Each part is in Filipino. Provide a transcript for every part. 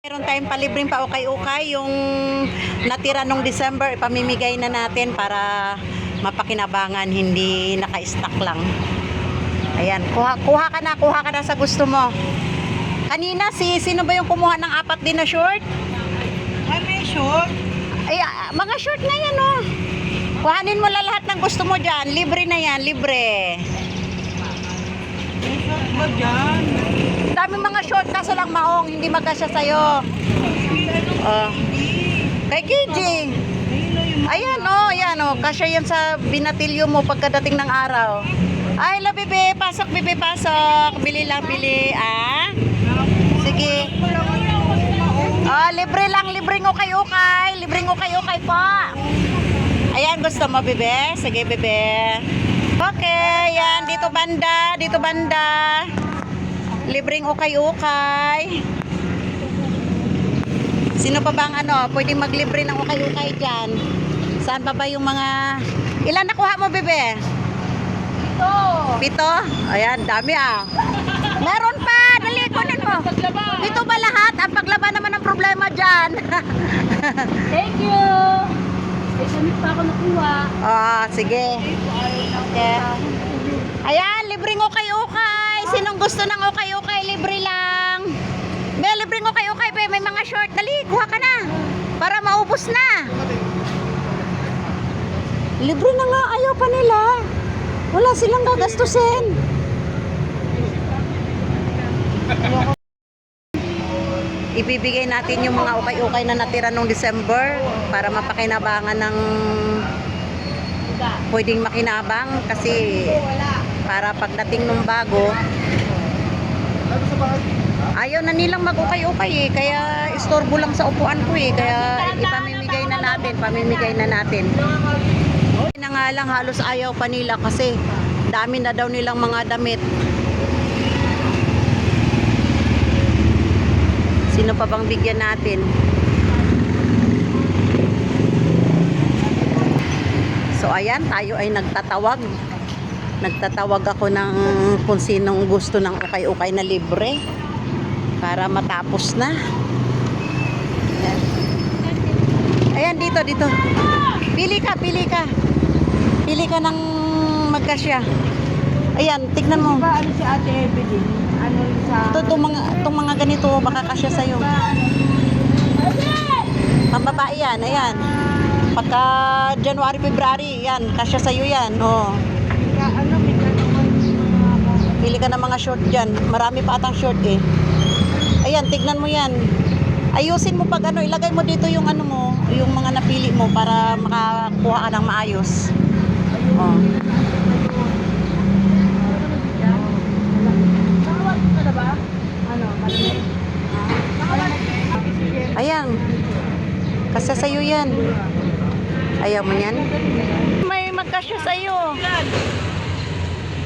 Meron tayong palibreng pa-ukay-ukay, yung natira nung December, ipamimigay na natin para mapakinabangan, hindi naka-stock lang. Ayan, kuha ka na sa gusto mo. Kanina, sino ba yung kumuha ng 4 din na short? Ay, may short. Ay, mga short na yan, oh. Kuhanin mo lang lahat ng gusto mo dyan. Libre na yan, libre. May short ba dyan? Daming mga short, kaso lang maong, hindi magkasya sa'yo. Kay KJ. Ayan, oh, ayan, oh. Kasya yan sa binatilyo mo pagkadating ng araw. Ay, la, bebe, pasok, bebe, pasok. Bili lang, bili, ah. Sige. Libre lang, libreng ukay-ukay. Libreng ukay-ukay po. Ayan, gusto mo, bebe? Sige, bebe. Okay, yan, dito banda, dito banda. Libreng ukay-ukay. Sino pa bang pwedeng maglibre ng ukay-ukay dyan? Saan pa ba yung mga... Ilan nakuha mo, bebe? 7. Ayan, dami ah. Meron pa, dali, kunin mo. Dito ba lahat? Ang paglaba naman ang problema dyan. Thank you! May pa ako nakuha. Sige. Okay. Ayan, libreng ukay-ukay. Sinong gusto ng ukay-ukay, libre lang. May libreng ukay-ukay, may mga short. Dali, kuha ka na. Para maubos na. Libre na nga, ayaw pa nila. Wala silang gagastusin. Ibibigay natin yung mga ukay-ukay na natira nung December para mapakinabangan ng pwedeng makinabang kasi para pagdating ng bago ayaw na nilang mag-ukay-ukay kaya istorbo lang sa upuan ko kaya pamimigay na natin na nga lang halos ayaw pa nila kasi dami na daw nilang mga damit. Sino pa bang bigyan natin? So ayan, tayo ay nagtatawag. Nagtatawag ako ng kung sinong gusto ng ukay-ukay na libre para matapos na. Ayan, dito. Pili ka. Pili ka ng magkasya. Ayan, tignan mo. Ba, ano si Ate Evelyn? Ano sa... Itong mga ganito, baka kasya sa'yo. Pambabae yan, ayan. Pagka January, February, yan, kasya sa'yo yan. Oh. Ano, may tanong Pili ka ng mga short dyan. Marami pa atang short eh. Ayan, tignan mo yan. Ayusin mo pag ilagay mo dito yung yung mga napili mo para makakuha ka ng maayos. Oh. Ayan. Kasi sa'yo yan. Ayaw mo yan? May magkasya sa'yo.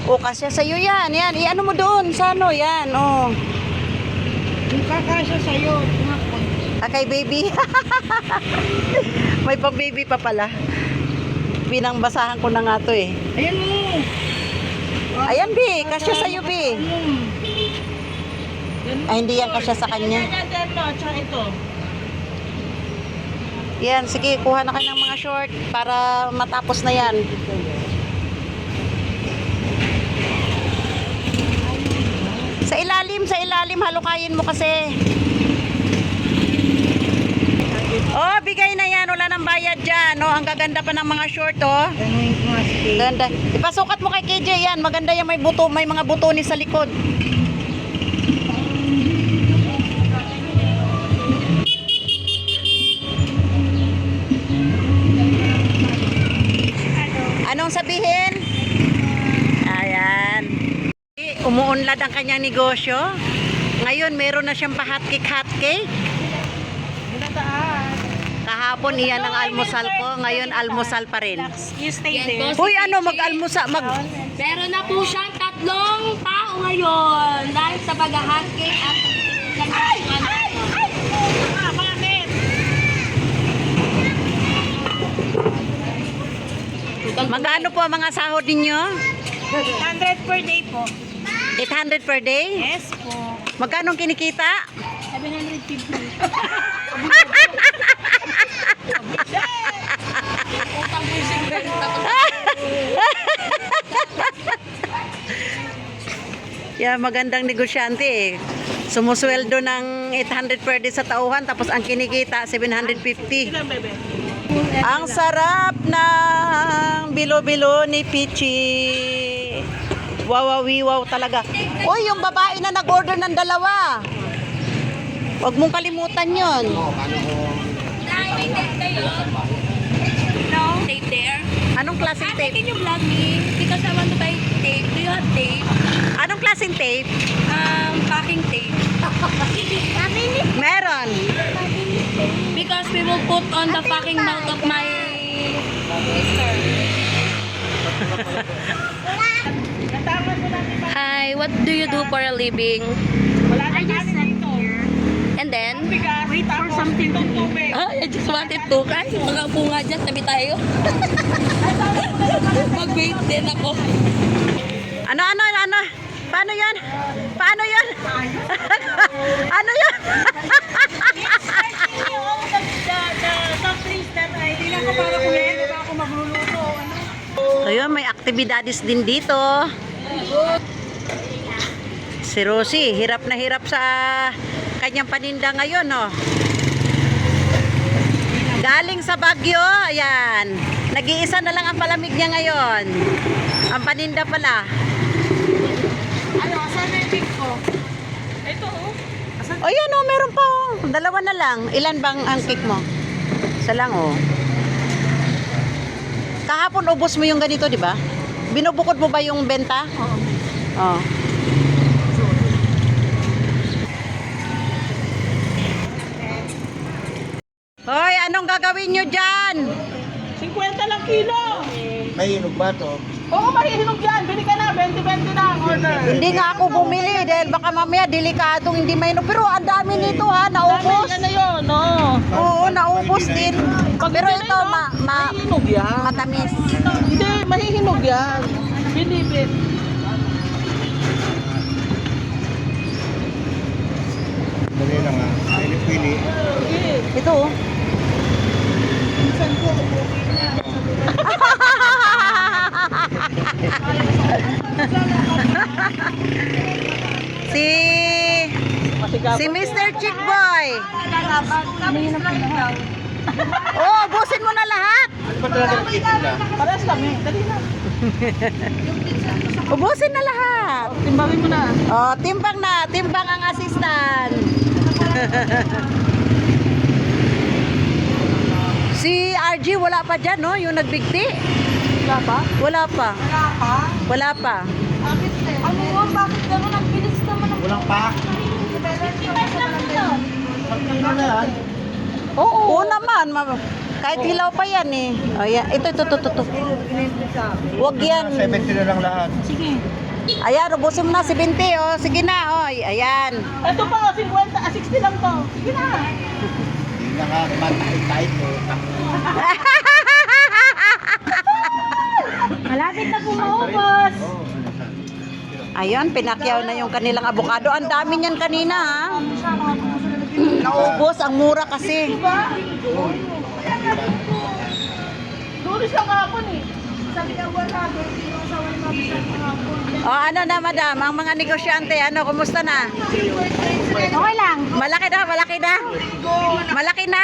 O, kasya sa'yo yan. Yan. I-ano mo doon. Sa yan. O. Yung kakasya sa'yo. Kay baby. May pang baby pa pala. Pinangbasahan ko na nga to eh. Ayan mo. Ayan, B. Kasya sa'yo, B. Ay, hindi yan kasya sa kanya. Ito. Yan, sige, kuha na kayo ng mga short para matapos na yan. Sa ilalim, halukayin mo kasi. Oh, bigay na yan, wala nang bayad dyan. Oh, ang gaganda pa ng mga short, oh. Ganda. Ipasukat mo kay KJ yan, maganda yan, may mga buto ni sa likod. Anong sabihin? Ayan. Umuunlad ang kanyang negosyo. Ngayon, meron na siyang pa-hotcake. Kahapon, iyan ang almusal ko. Ngayon, almusal pa rin. You stay there. Uy, mag-almusal. Meron na po siyang 3 tao ngayon dahil sa pag-hotcake at Bakit? Magkano po ang mga sahod ninyo? 100 per day po. 800 per day? Yes po. Magkano kinikita? 700 kidney. Utang po yung 50. Tapos Yeah, magandang negosyante eh. Sumusweldo ng 800 per day sa tauhan, tapos ang kinikita 750. Ilan, bebe? Ang sarap ng bilo-bilo ni Pichi. Wawawiwaw talaga. Uy, yung babae na nag-order ng dalawa. Huwag mong kalimutan yon. Dahil may tape kayo. No? Tape there? Anong klaseng Ate, tape? can you vlog me? Because I want to buy tape. Do you have tape? Anong klaseng tape? Packing tape. Meron. Because we will put on the packing mouth of my sister. Natangan mo natin ba? Hi, what do you do for a living? Wala na kanin dito. And then? Bigas, tapos itong tubig. I just wanted to. Kahit mga bunga dyan, tabi tayo. Mag-wait din ako. Ano? Paano yan? Paano yan? Ano yan? Soft drinks na tayo. Hindi lang ako para kumain. Hindi ako magluluto. Ayun, may aktibidades din dito. Si Rosie, hirap na hirap sa kanyang paninda ngayon, no? Galing sa Baguio, ayan. Nag-iisa na lang ang palamig niya ngayon. Ang paninda pala. Ano, saan na yung pick ko? Ito, oh. O yan, oh, meron pa, oh. Dalawa na lang. Ilan bang ang cake mo? Isa lang, oh. Kahapon ubos mo yung ganito, di ba? Binubukod mo ba yung benta? Oo. Oh. Hoy, anong gagawin nyo dyan? 50 lang kilo. May inog ba to? Oo, mahihinog yan. Bili ka na. 20-20 na ang order. Hindi nga ako bumili dahil baka mamaya delikadong hindi may inom. Pero ang dami nito ha, naubos. Dami, ano yun, no? Oo, naubos din. Pero ito, mahihinog yan. matamis. Hindi, mahihinog yan. Bilibit. Dali lang ha. Pili-pili. Okay. Ito, oh. Minsan ko, okay na. Si si Mr. Chick Boy. Oh, ubusin mo na lahat. Ano ba talaga ang kitchen na? Pares kami. Dali na. Ubusin na lahat. Timbangin mo na. Oh, timbang na, timbang ang assistant. Si RG wala pa dyan, no? Yung nagbigti. Wala pa? Wala pa. Wala pa? Wala pa. Bakit? Ano yun? Bakit gano'n? Ang bilis naman ang Walang pack. Pagkano na yan? Oo naman. Kahit hilaw pa yan eh. Oh, yan. Ito. Huwag yan. 70 na lang lahat. Sige. Ayan, ubusin mo na, 70, oh. Sige na, oh. Ayan. Ito pa, 60 lang to. Sige na. Hindi na nga matahit-tahit mo. Malapit na po maubos. Ayun, pinakyaw na yung kanilang abukado. Ang dami niyan kanina, ha? Naubos, ang mura kasi. Duris lang kahapon eh. Sabi ka wala, hindi mo sa wala mabisang kahapon. O, ano na, madam? Ang mga negosyante, ano, kumusta na? Okay lang. Malaki na, malaki na? Malaki na?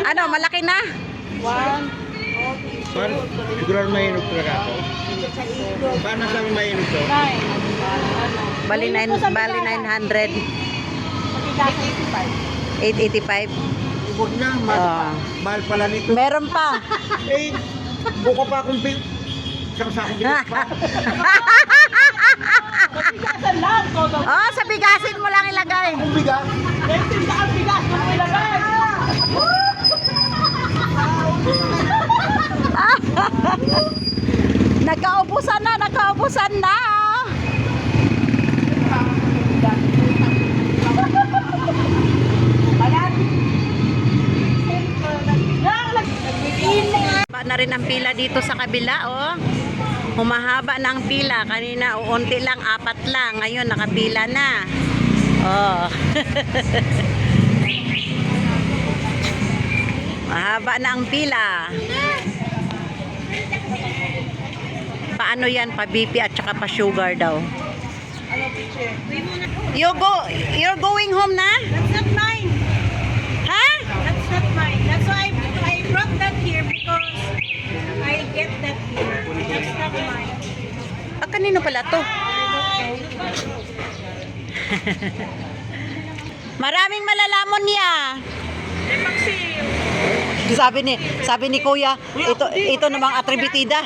Ano, malaki na? Paano? Siguro may inog talaga ako. Paano sabi may inog to? Bali 900. 885. Huwag na. Mahal pala nito. Meron pa. Eh, buko pa akong bil. Isang sakong bilis pa. Bigasan lang. Todo. Oh, sa bigasin mo lang ilagay. Ang bigas. Rentin ka ang bigas. Kung may lagay. Nagkaubusan na. Haba na rin ang pila dito sa kabila, oh. Humahaba na ang pila. Kanina, unti lang, 4 lang. Ngayon, nakapila na. Oh. Mahaba na ang pila. Paano yan? Pa BP at saka pa sugar daw. You're going home na? That's not mine. Ha? That's not mine. That's why I brought that here because I get that here. That's not mine. Ah, kanino pala to? Maraming malalaman niya. Sabi ni Kuya, ito namang atributida.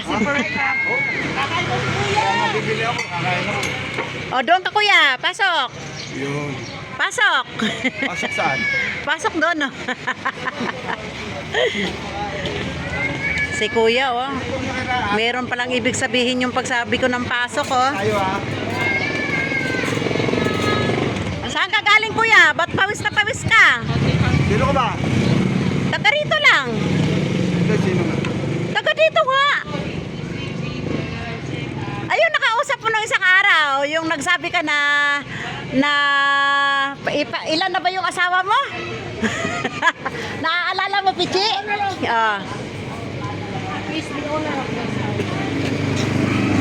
Bibili ako, kakain ako. O, doon ka Kuya, pasok. Yun. Pasok. Pasok saan? Pasok doon, no? Si Kuya, oh. Meron palang ibig sabihin yung pagsabi ko ng pasok, oh. Tayo ha. Saan ka galing, Kuya? Ba't pawis na pawis ka? Sino ka ba? Taga rito lang. Hindi, sino nga? Taga dito nga. Ayun, nakausap mo nung isang araw, yung nagsabi ka na ilan na ba yung asawa mo? Naaalala mo, Pichi? Ah.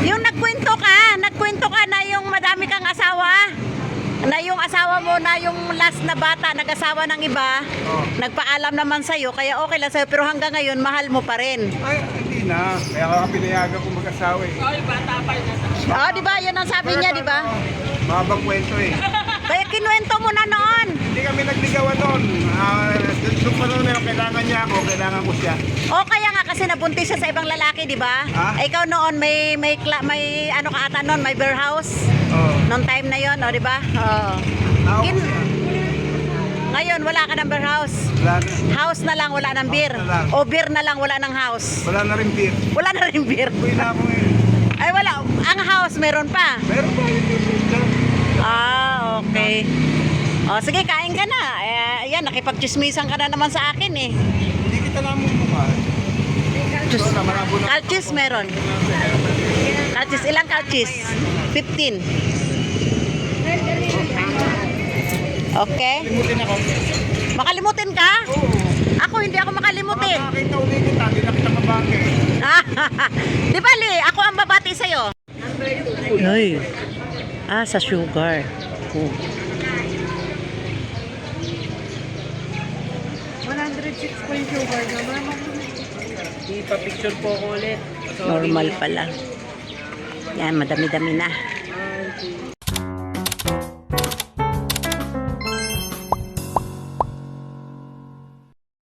Yung nagkwento ka na yung madami kang asawa. Na yung asawa mo na yung last na bata, nag-asawa ng iba, Oh. nagpaalam naman sa'yo, kaya okay lang sa'yo, pero hanggang ngayon, mahal mo pa rin. Ay, hindi na. Kaya ka pinayagan ko mag-asawa eh. Oh, di ba? Yan ang sabi niya, di ba? Mahabang kwento eh. Kaya kinuwento mo na noon. Hindi kami nagligawan noon. Doon pa noon yung kailangan niya ako, kailangan ko siya. O kaya nga kasi nabuntis siya sa ibang lalaki, di ba? Ah? Ikaw noon may ano ka ata noon, may bear house. Oo. Noong time na 'yon, o di ba? Oo. Ako, Ngayon wala ka ng bear house. wala na. House na lang, wala ng beer. House na lang. O beer na lang, wala ng house. Wala na rin beer. Wala na rin beer. Uwi na ako ngayon. Ay wala, ang house meron pa. Meron pa yung beer. Ah, okay. O sige, kain ka na. Yan, nakipagchismisan ka na naman sa akin eh. Hindi kita namin mukha. Diyos. Wala, marabo na. Kalchis meron. Kalchis, ilang kalchis? 15. Okay. Limutin ako. Makalimutin ka? Oo. Ako, hindi ako makalimutin. Makakita ulit kita, hindi na kita mabangke. Di ba, Li? Ako ang babati sa'yo. Ay. Sa sugar. Oh. 106 po yung sugar naman. Ipa-picture po ko ulit. Normal pala. Yan, madami-dami na.